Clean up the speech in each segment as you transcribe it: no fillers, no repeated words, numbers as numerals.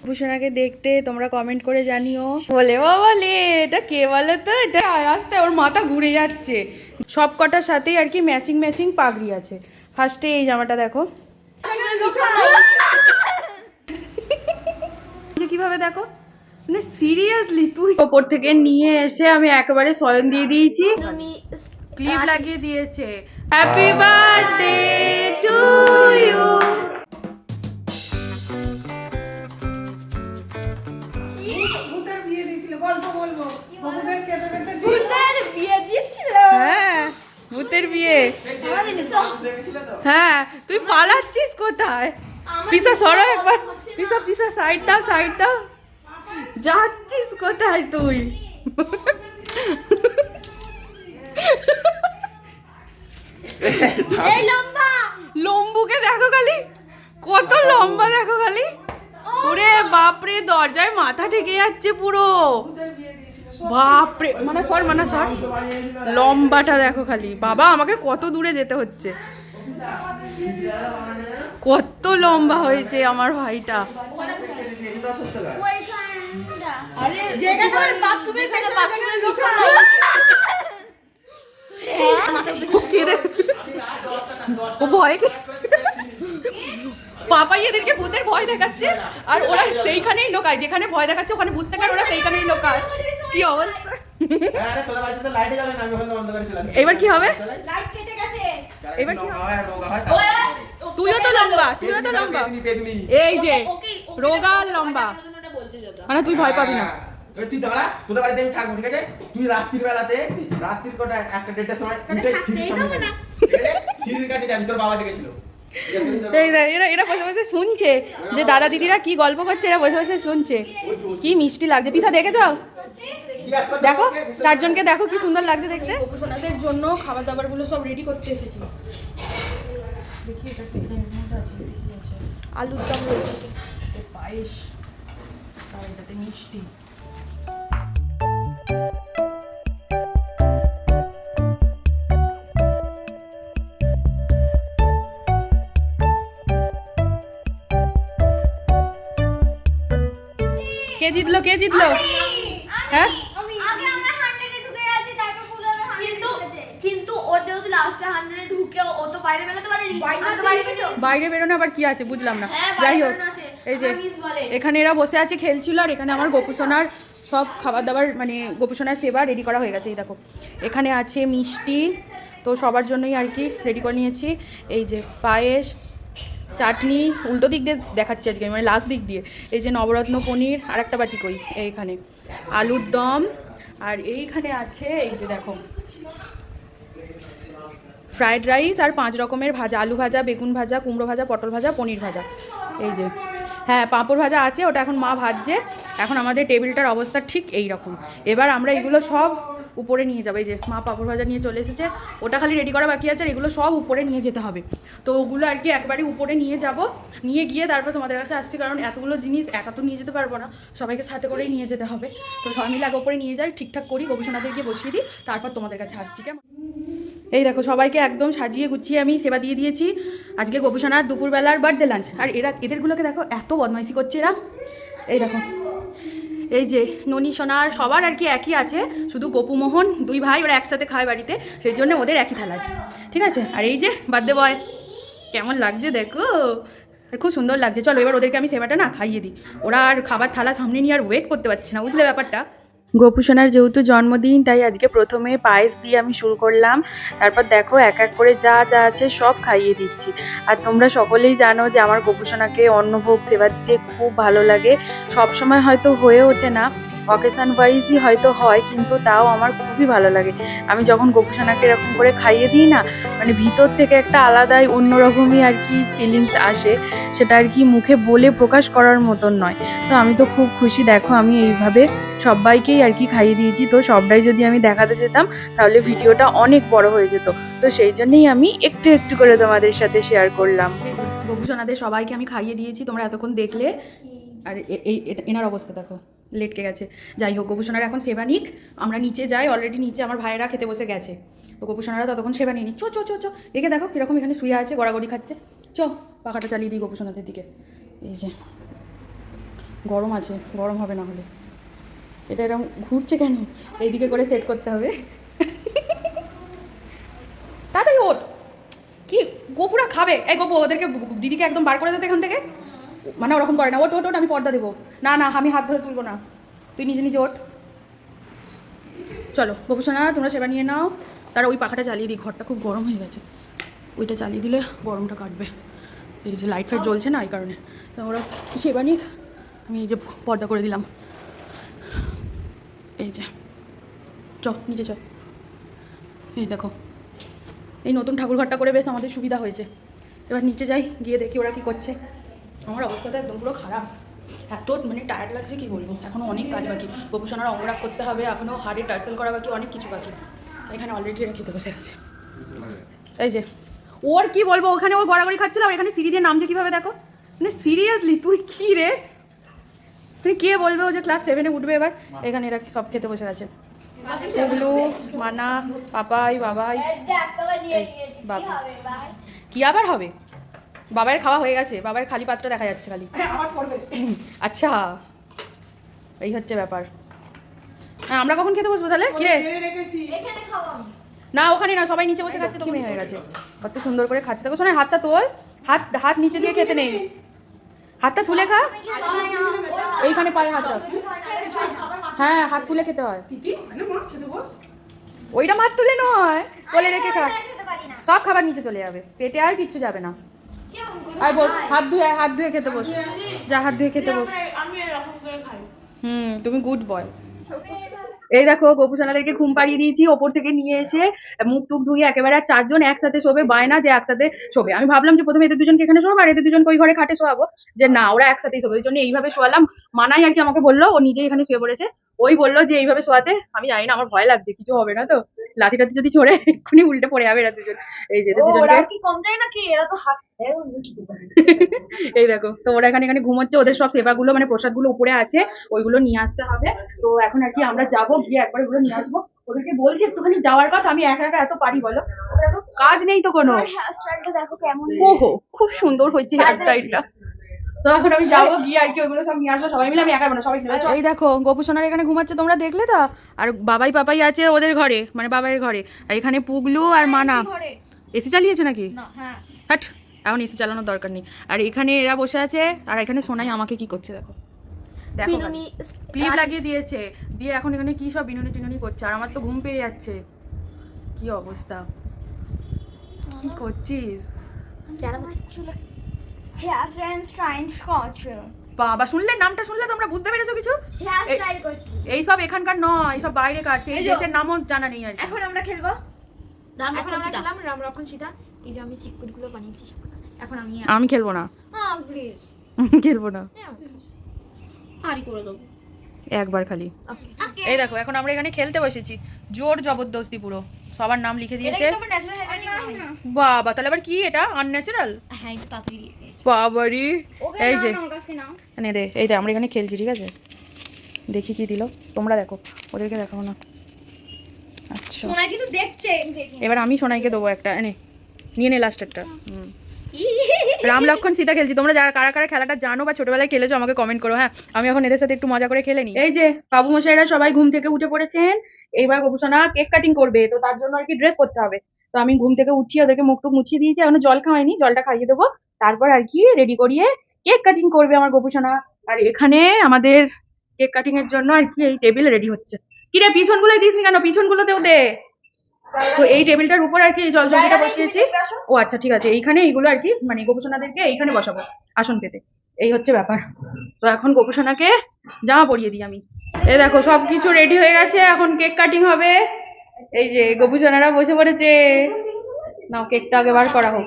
ভূষণাকে দেখতে তোমরা কমেন্ট করে জানিও। বলে বলে এটা কে বলো তো, এটা আসতে ওর মাথা ঘুরে যাচ্ছে। সব কটার সাথেই আর কি ম্যাচিং ম্যাচিং পাগড়ি আছে। ফার্স্টে এই জামাটা দেখো কিভাবে, দেখো মানে সিরিয়াসলি তুই ওপর থেকে নিয়ে এসে আমি একেবারে শয়ন দিয়ে দিয়েছি, ক্লিপ লাগিয়ে দিয়েছে। Happy birthday to you. হ্যাঁ ভূতের বিয়ে। হ্যাঁ তুই পালাচ্ছিস কোথায়? পিসা সরো একবার, পিসা পিসা সাইড দাও, সাইড দাও। যাচ্ছিস কোথায় তুই? লম্বুকে দেখো খালি, কত লম্বা দেখো খালি। ওরে বাপরে, দরজায় মাথা ঠেকে যাচ্ছে পুরো। বাপরে, মানে সর লম্বাটা দেখো খালি। বাবা আমাকে কত দূরে যেতে হচ্ছে, কত লম্বা হয়েছে আমার ভাইটা। ও ভয়, পাপাই এদেরকে ভূতের ভয় দেখাচ্ছে আর ওরা সেইখানেই লোকায়, যেখানে ভয় দেখাচ্ছে ওখানে ভূত দেখায়, ওরা সেইখানেই লোকায়। কি অবস্থা? এবার কি হবে? এবার কি হবে? তুইও তো লম্বা, তুইও তো লম্বা। এই যে রোগা লম্বা, মানে তুই ভয় পাবি না। তুই দাঁড়া, তোদের বাড়িতে আমি থাকবো, ঠিক আছে? তুই রাত্রির বেলাতে, রাত্রির কটা একটা দেড়টার সময় সিঁড়ির কাছে যাবি, তোর বাবা দেখেছিল। এরা বসে বসে শুনছে যে দাদা দিদিরা কি গল্প করছে, এরা বসে বসে শুনছে। কি মিষ্টি লাগছে। পিসা দেখে যাও, দেখো চারজনকে দেখো কি সুন্দর লাগছে দেখতে। ওনাদের জন্য খাবার দাবার গুলো সব রেডি করতে এসেছি। দেখি এটা আলুর দম রয়েছে, পায়েস, আর এটাতে মিষ্টি। কে জিতলো, কে জিতলো? হ্যাঁ বাইরে বেরোনো আবার কি আছে বুঝলাম না। যাই হোক, এই যে এখানে এরা বসে আছে খেলছিল, আর এখানে আমার গোপুসোনার সব খাবার দাবার মানে গোপুসোনার সেবা রেডি করা হয়ে গেছে। এই দেখো এখানে আছে মিষ্টি, তো সবার জন্যই আর কি রেডি করে নিয়েছি। এই যে পায়েস, চাটনি, উল্টো দিক দিয়ে দেখাচ্ছি আজকে মানে লাস্ট দিক দিয়ে। এই যে নবরত্ন পনির, আর একটা বাটি কই এইখানে আলুর দম, আর এইখানে আছে এই যে দেখো ফ্রাইড রাইস আর 5 রকমের ভাজা, আলু ভাজা, বেগুন ভাজা, কুমড়ো ভাজা, পটল ভাজা, পনির ভাজা। এই যে হ্যাঁ পাঁপড় ভাজা আছে, ওটা এখন মা ভাজছে। এখন আমাদের টেবিলটার অবস্থা ঠিক এই রকম। এবার আমরা এগুলো সব উপরে নিয়ে যাবো। এই যে মা পাঁপড় ভাজা নিয়ে চলে এসেছে, ওটা খালি রেডি করা বাকি আছে, আর এগুলো সব উপরে নিয়ে যেতে হবে। তো ওগুলো আর কি একবারে উপরে নিয়ে যাব, নিয়ে গিয়ে তারপর তোমাদের কাছে আসছি, কারণ এতগুলো জিনিস একা তো নিয়ে যেতে পারবো না, সবাইকে সাথে করেই নিয়ে যেতে হবে। তো সবাই মিলে আগে উপরে নিয়ে যাই, ঠিকঠাক করি, গবেষণাদেরকে বসিয়ে দিই, তারপর তোমাদের কাছে আসছি। কেমন? এই দেখো সবাইকে একদম সাজিয়ে গুছিয়ে আমি সেবা দিয়ে দিয়েছি। আজকে গোপুসোনার দুপুরবেলার বার্থডে লাঞ্চ। আর এদেরগুলোকে দেখো এত বদমাইশি করছে এরা। এই দেখো এই যে ননি সোনার সবার আর কি একই আছে, শুধু গোপুমোহন 2 ভাই ওরা একসাথে খায় বাড়িতে, সেই জন্য ওদের একই থালায়, ঠিক আছে। আর এই যে বার্থডে বয়, কেমন লাগছে দেখো, খুব সুন্দর লাগছে। চলো এবার ওদেরকে আমি সেবাটা না খাইয়ে দিই, ওরা আর খাবার থালা সামনে নিয়ে আর ওয়েট করতে পারছে না, বুঝলে ব্যাপারটা। গোপুসোনার যেহেতু জন্মদিন, তাই আজকে প্রথমে পায়েস দিয়ে আমি শুরু করলাম। তারপর দেখো এক এক করে যা যা আছে সব খাইয়ে দিচ্ছি। আর তোমরা সকলেই জানো যে আমার গোপুসোনাকে অন্নভোগ সেবা দিতে খুব ভালো লাগে। সব সময় হয়তো হয়ে ওঠে না, অকেশন ওয়াইজই হয়তো হয়, কিন্তু তাও আমার খুবই ভালো লাগে। আমি যখন গোপুসোনাকে এরকম করে খাইয়ে দিই না, মানে ভিতর থেকে একটা আলাদাই অন্যরকমই আর কি ফিলিংস আসে, সেটা আর কি মুখে বলে প্রকাশ করার মতন নয়। তো আমি তো খুব খুশি। দেখো আমি এইভাবে সবাইকেই আর কি খাইয়ে দিয়েছি। তো সবটাই যদি আমি দেখাতে যেতাম তাহলে ভিডিওটা অনেক বড় হয়ে যেত, তো সেই জন্যই আমি একটু একটু করে তোমাদের সাথে শেয়ার করলাম। গোপুসোনাদের সবাইকে আমি খাইয়ে দিয়েছি, তোমরা এতক্ষণ দেখলে। আর এনার অবস্থা দেখো, লেটকে গেছে। যাই হোক, গোপুসোনারা এখন সেবা নিক, আমরা নিচে যাই। অলরেডি নিচে আমার ভাইয়েরা খেতে বসে গেছে, তো গোপুসোনারা ততক্ষণ সেবা নিয়ে নিক। চো চো চো চো, একে দেখো কীরকম এখানে শুয়ে আছে, গড়াগড়ি খাচ্ছে। চো পাখাটা চালিয়ে দিই গোপুসোনাদের দিকে। এই যে গরম আছে, গরম হবে না হলে। এটা এরকম ঘুরছে কেন? এইদিকে করে সেট করতে হবে। তাড়াতাড়ি ওঠ। কি গোপুরা খাবে? এই গোপু, ওদেরকে দিদিকে একদম বার করে দিতে এখান থেকে। মানে ওরকম করে না। ওঠ ওঠ ওঠ, আমি পর্দা দেবো। না না, আমি হাত ধরে তুলবো না, তুই নিজে নিজে ওঠ। চলো গোপুসোনা, তোমরা সেবা নিয়ে নাও। তারা ওই পাখাটা চালিয়ে দিই, ঘরটা খুব গরম হয়ে গেছে। ওইটা চালিয়ে দিলে গরমটা কাটবে। এই যে লাইট ফাইট জ্বলছে না, এই কারণে। তো ওরা সেবা নিক, আমি এই যে পর্দা করে দিলাম। এই যে চ নিচে চ। এই দেখো, এই নতুন ঠাকুর ঘরটা করে বেশ আমাদের সুবিধা হয়েছে। এবার নিচে যাই, গিয়ে দেখি ওরা কী করছে। আমার অবস্থাটা একদম পুরো খারাপ, এত মানে টায়ার্ড লাগছে কি বলবো। এখনও অনেক কাজ বাকি, গোপুসোনার অঙ্গরাগ করতে হবে, এখনও হাড়ে টার্সেল করা বাকি, অনেক কিছু বাকি। এখানে অলরেডি এরা খেতে বসে গেছে। এই যে ওর কি বলবো, ওখানে ও গড়াগড়ি খাচ্ছিলাম, এখানে সিঁড়ি দিয়ে নামছে কীভাবে দেখো। মানে সিরিয়াসলি তুই কী রে, তুই কে বলবে ও যে ক্লাস 7-এ উঠবে এবার। এখানে এরা সব খেতে বসে গেছে, পুগলু, মানা, পাপাই, বাবাই। বাবা কি আবার হবে? বাবার খাওয়া হয়ে গেছে, বাবার খালি পাত্র দেখা যাচ্ছে খালি। আচ্ছা, এই হচ্ছে ব্যাপার। হ্যাঁ, আমরা কখন খেতে বসবো তাহলে? কে না, ওখানে না, সবাই নিচে বসে খাচ্ছে, তো হয়ে গেছে। কত সুন্দর করে খাচ্ছে দেখো। শোনা, হাতটা তোল, হাত হাত নিচে দিয়ে খেতে নেই, হাতটা তুলে খা। এইখানে পায়ে হাত রাখ। হ্যাঁ, হাত তুলে খেতে হয়। ওইটা হাত তুলে নয়, কোলে রেখে খা। সব খাবার নিচে চলে যাবে, পেটে আর কিচ্ছু যাবে না। আর বস, হাত ধুয়ে খেতে বস। যা, হাত ধুয়ে খেতে বস। তুমি গুড বয়। এই দেখো গোপুসোনাদেরকে ঘুম পাড়িয়ে দিয়েছি, ওপর থেকে নিয়ে এসে মুখ টুক ধুয়ে একেবারে আর 4 জন একসাথে শোবে, বায়না যে একসাথে শোবে। আমি ভাবলাম যে প্রথমে এদের দুজনকে এখানে শোবো আর এদের দুজনকে ওই ঘরে খাটে শোয়াবো, যে না ওরা একসাথেই শোবে। ওই জন্য এইভাবে শোয়ালাম। মানাই আর কি আমাকে বললো, ও নিজেই এখানে শুয়ে পড়েছে। ওই বললো যে এইভাবে শোয়াতে। আমি জানি না, আমার ভয় লাগছে, কিছু হবে না তো? লাঠি টাঠি যদি ছড়ে এক্ষুনি উল্টে পড়ে যাবে এরা দুজন। এই যে দুজনকে এই দেখো, তো ওরা এখানে এখানে ঘুমোচ্ছে। ওদের সব সেবাগুলো মানে প্রসাদগুলো উপরে আছে, ওইগুলো নিয়ে আসতে হবে। তো এখন আর কি আমরা যাবো, গিয়ে একবার ওগুলো নিয়ে আসবো। ওদেরকে বলছি একটুখানি যাওয়ার কথা, আমি একা একা এত পারি বলো? দেখো কাজ নেই তো কোনো। দেখো কেমন, ওহো খুব সুন্দর হয়েছে হেয়ার স্টাইলটা। তো এখন আমি যাবো, গিয়ে আর কি ওইগুলো সব নিয়ে আসবো। সবাই মিলে, আমি একা না, সবাই মিলে। এই দেখো গোপুসোনার এখানে ঘুমাচ্ছে, তোমরা দেখলে তো? আর বাবাই পাপাই আছে ওদের ঘরে, মানে বাবাইয়ের ঘরে। আর এখানে পুগলু আর মানা। এসি চালিয়েছে নাকি? হাট, এখন এসি চালানোর দরকার নেই। আর এখানে এরা বসে আছে, আর এখানে সোনাই আমাকে কি করছে দেখো। দেখো ক্লিপ লাগিয়ে দিয়েছে, দিয়ে এখন এখানে কি সব বিনুনি টিনুনি করছে। আর আমার তো ঘুম পেয়ে যাচ্ছে, কি অবস্থা। কি করছিস বাবা? শুনলে নামটা, শুনলে তোমরা বুঝতে পেরেছো কিছু? এইসব এখানকার নয়, এইসব বাইরে কার, সেই দেশের নামও জানা নেই। আর এখন আমরা খেলবো রাম লক্ষণ সীতা। এই যে আমি চিকুটগুলো বানিয়েছি, এখন আমি খেলবো না, প্লিজ খেলবো না, হারি করে দেবো একবার খালি। এই দেখো এখন আমরা এখানে খেলতে বসেছি, জোর জবরদস্তি পুরো। সবার নাম লিখে দিয়েছে। বাবা, তাহলে আবার কি এটা আনন্যাচারাল? হ্যাঁ, একটু তাড়াতাড়ি দিয়েছে বাবারি। এই যে নে দে, এই দে, আমরা এখানে খেলছি, ঠিক আছে? দেখি কি দিল, তোমরা দেখো, ওদেরকে দেখাবো না। আচ্ছা, কিন্তু দেখছে। এবার আমি সোনাইকে দেবো একটা, এনে নিয়ে নে লাস্টেরটা। রাম লক্ষণ সীতা খেলছি। তোমরা যারা কারা কারা খেলাটা জানো বা ছোটবেলায় খেলেছো আমাকে কমেন্ট করো। হ্যাঁ, আমি এখন এদের সাথে একটু মজা করে খেলে নিই। এই যে বাবু মশাইরা সবাই ঘুম থেকে উঠে পড়েছেন। এইবার গোপুসোনা কেক কাটিং করবে, তো তার জন্য আর কি ড্রেস করতে হবে। তো আমি ঘুম থেকে উঠছি, ওদেরকে মুখ টুক মুছিয়ে দিয়েছি, এখনো জল খাওয়াইনি, জলটা খাইয়ে দেবো। তারপর আর কি রেডি করিয়ে কেক কাটিং করবে আমার গোপুসোনা। আর এখানে আমাদের কেক কাটিং এর জন্য আর কি এই টেবিল রেডি হচ্ছে। কি রে, পিছনগুলোই দিস নি কেন? পিছনগুলোতেও দে। তো এই টেবিলটার উপর আর কি জল জলটা বসিয়েছি। ও আচ্ছা, ঠিক আছে, এইখানে এইগুলো আর কি মানে গোপুসোনাদেরকে এইখানে বসাবো আসন পেতে। এই হচ্ছে ব্যাপার। তো এখন গোপুসোনাকে জামা পরিয়ে দিই আমি। এই দেখো সবকিছু রেডি হয়ে গেছে, এখন কেক কাটিং হবে। এই যে গোপুসোনারা বসে পড়েছে। নাও, কেকটা আগে বার করা হোক।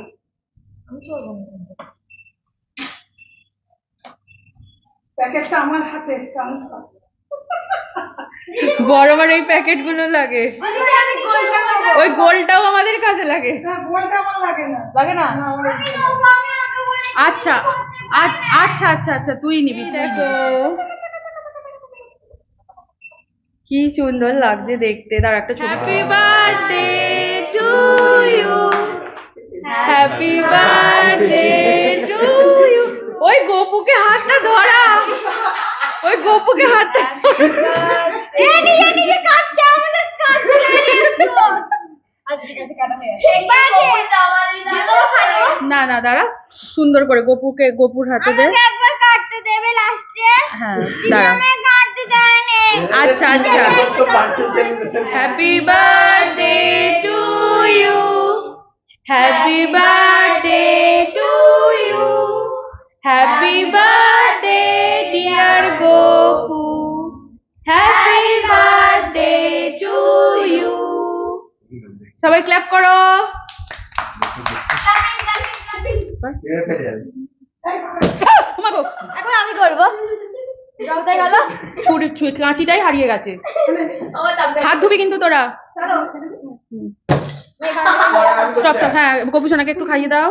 প্যাকেটটা আমার হাতে, বড় বড় এই প্যাকেট গুলো লাগে, ওই গোলটাও আমাদের কাজে লাগে। লাগে না? আচ্ছা আচ্ছা আচ্ছা আচ্ছা, তুই নিবি। দেখো কি সুন্দর লাগছে দেখতে। তার একটা ছবি। Happy birthday to you, happy birthday to you, ওই গোপুকে হাতটা ধরা, ওই গোপুকে হাতটা না না দাঁড়া, সুন্দর করে গোপুর হাতে দে। হ্যাঁ দাঁড়া, আচ্ছা আচ্ছা। Happy birthday to you, happy birthday to you, happy birthday dear Gopu, happy birthday to you. সবাই ক্ল্যাপ করো। এখন আমি করবো। কাঁচিটাই হারিয়ে গেছে, হাত ধুবি কিন্তু তোরা। Stop stop. হ্যাঁ গোপু সোনাকে একটু খাইয়ে দাও।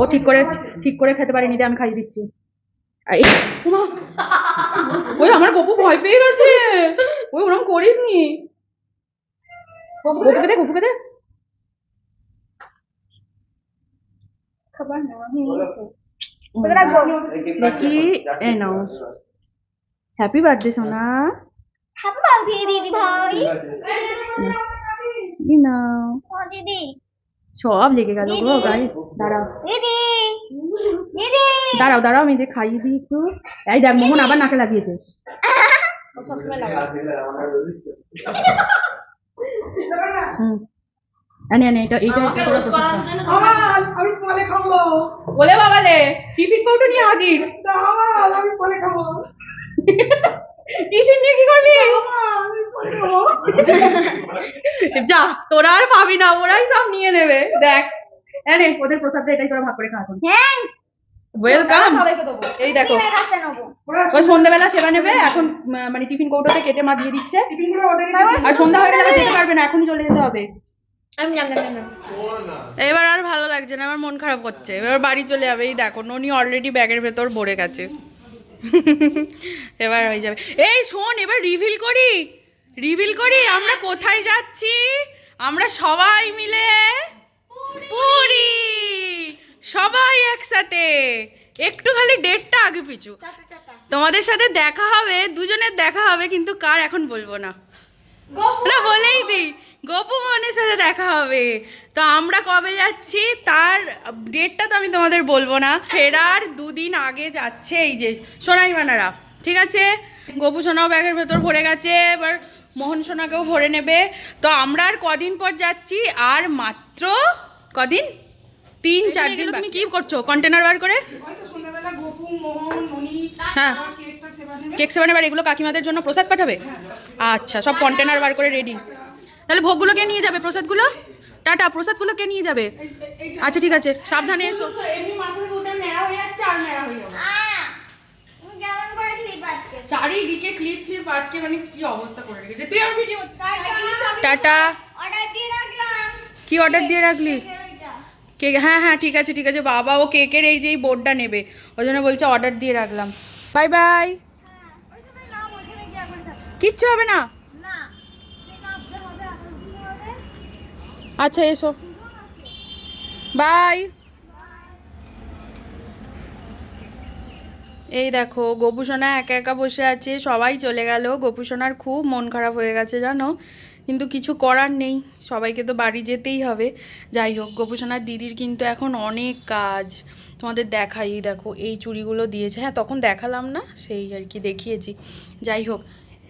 ও ঠিক করে খেতে পারেনি, আমি খাইয়ে দিচ্ছি। ওই আমার গোপু ভয় পেয়ে গেছে, ওই ওরকম করিস নি। গোপুকে দে, গোপুকে দে। খাবার না দেখি, এই নাও। হ্যাপি বার্থডে সোনা। দিদি ভাই এই নাও। দিদি সব লেগে গেল গো গায়ে। দাঁড়াও দিদি দিদি দাঁড়াও দাঁড়াও, আমি যে খাইয়ে দিই একটু। এই দেখ মোহন আবার নাকে লাগিয়েছে। হুম আনে এটা বলে বাবালে টিফিন কৌটো নিয়ে হাজির। টিফিন নিয়ে কি করবি? যা, তোরা আর পাবি না, ওরাই সব নিয়ে নেবে। দেখ এনে ওদের প্রসাদটা এটাই তোরা ভাগ করে খা। এখন ওয়েলকাম। এই দেখো ওই সন্ধ্যাবেলা সেবা নেবে, এখন মানে টিফিন কৌটোতে কেটে মা দিয়ে দিচ্ছে। আর সন্ধ্যা হয়ে গেলে যেতে পারবে না, এখনই চলে যেতে হবে। এবার আর ভালো লাগছে না, আমার মন খারাপ করছে। এবার বাড়ি চলে যাবে। এই দেখো ননি অলরেডি ব্যাগের ভেতর ভরে গেছে। এবার হয়ে যাবে। এই শোন, এবার রিভিল করি আমরা কোথায় যাচ্ছি। আমরা সবাই মিলে পুরী, সবাই একসাথে। একটু খালি ডেটটা আগে পিছু। তোমাদের সাথে দেখা হবে, দুজনের দেখা হবে, কিন্তু কার এখন বলবো না। না বলেই দিই, গোপু মনের সাথে দেখা হবে। তো আমরা কবে যাচ্ছি তার ডেটটা তো আমি তোমাদের বলবো না। ফেরার 2 দিন আগে যাচ্ছে এই যে সোনাই মানারা। ঠিক আছে, গোপু সোনাও ব্যাগের ভেতর ভরে গেছে, এবার মোহন সোনাকেও ভরে নেবে। তো আমরা আর কদিন পর যাচ্ছি, আর মাত্র কদিন, 3-4 দিন। তুমি কি করছো কন্টেনার বার করে? হ্যাঁ কেক সেবা নেবার, এগুলো কাকিমাদের জন্য প্রসাদ পাঠাবে। আচ্ছা, সব কন্টেনার বার করে রেডি। তাহলে ভোগগুলো কে নিয়ে যাবে? প্রসাদগুলো টাটা, প্রসাদগুলো কে নিয়ে যাবে? আচ্ছা ঠিক আছে, সাবধানে এসো। এমনি মাথা থেকে ওটা নেড়া হয়ে যাচ্ছে, আর নেড়া হয়ে যাবে। চারিদিকে ক্লিপ আটকে, মানে কি অবস্থা করে রেখেছে। তুই আমার ভিডিও টাটা। কি অর্ডার দিয়ে রাখলি? কেক? হ্যাঁ ঠিক আছে বাবা, ও কেকের এই যে এই বোর্ডটা নেবে, ওই জন্য বলছে অর্ডার দিয়ে রাখলাম। Bye bye. কিচ্ছু হবে না। আচ্ছা এসো, বাই। এই দেখো গোপু সোনা একা একা বসে আছে, সবাই চলে গেল। গোপু সোনার খুব মন খারাপ হয়ে গেছে জানো, কিন্তু কিছু করার নেই, সবাইকে তো বাড়ি যেতেই হবে। যাই হোক, গোপু সোনার দিদির কিন্তু এখন অনেক কাজ, তোমাদের দেখাই। দেখো এই চুড়িগুলো দিয়েছে, হ্যাঁ তখন দেখালাম না, সেই আর কি দেখিয়েছি। যাই হোক,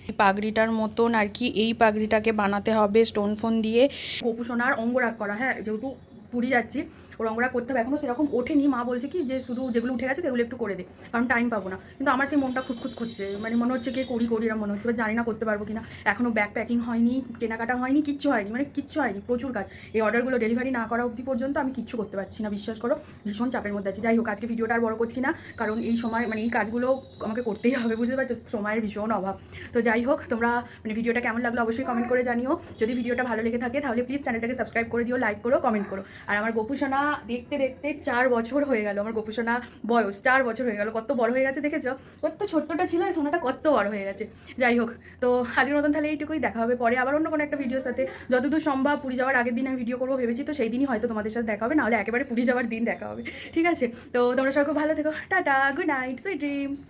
এই পাগড়িটার মতন আর কি, এই পাগড়িটাকে বানাতে হবে স্টোন ফোন দিয়ে। গোপু সোনার অঙ্গরাগ করা, হ্যাঁ যেহেতু পুরী যাচ্ছি, ওর অঙ্গরাগ করতে হবে। এখনও সেরকম ওঠেনি, মা বলছে কি যে শুধু যেগুলো উঠে গেছে সেগুলো একটু করে দে, কারণ টাইম পাবো না। কিন্তু আমার সেই মনটা খুঁতখুত করছে, মানে মনে হচ্ছে কি করি এরকম মনে হচ্ছে, জানি না করতে পারবো কিনা। এখনও ব্যাগ প্যাকিং হয়নি, কেনাকাটা হয়নি, কিচ্ছু হয়নি, মানে কিচ্ছু হয়নি, প্রচুর কাজ। এই অর্ডারগুলো ডেলিভারি না করা অবধি পর্যন্ত আমি কিচ্ছু করতে পারছি না, বিশ্বাস করো ভীষণ চাপের মধ্যে আছি। যাই হোক, আজকে ভিডিওটা আর বড় করছি না, কারণ এই সময় মানে এই কাজগুলো আমাকে করতেই হবে, বুঝতে পারছো, সময়ের ভীষণ অভাব। তো যাই হোক, তোমরা মানে ভিডিওটা কেমন লাগলো অবশ্যই কমেন্ট করে জানিও। যদি ভিডিওটা ভালো লেগে থাকে তাহলে প্লিজ চ্যানেলটাকে সাবস্ক্রাইব করে দিও, লাইক করো, কমেন্ট করো। আর আমার গোপু সোনা দেখতে দেখতে 4 বছর হয়ে গেল, আমার গোপুসোনা বয়স 4 বছর হয়ে গেল। কত বড় হয়ে গেছে দেখেছো? কত ছোট্টটা ছিল, এই সোনাটা কত বড় হয়ে গেছে। যাই হোক, তো আজকের মতন তাহলে এইটুকুই, দেখা হবে পরে আবার অন্য কোনো একটা ভিডিওর সাথে। যতদূর সম্ভব পুরী যাওয়ার আগের দিন আমি ভিডিও করবো ভেবেছি, তো সেই দিনই হয়তো তোমাদের সাথে দেখা হবে, নাহলে একেবারে পুরী যাওয়ার দিন দেখা হবে। ঠিক আছে, তো তোমরা সবাই খুব ভালো থেকো, tata, good night, sweet dreams.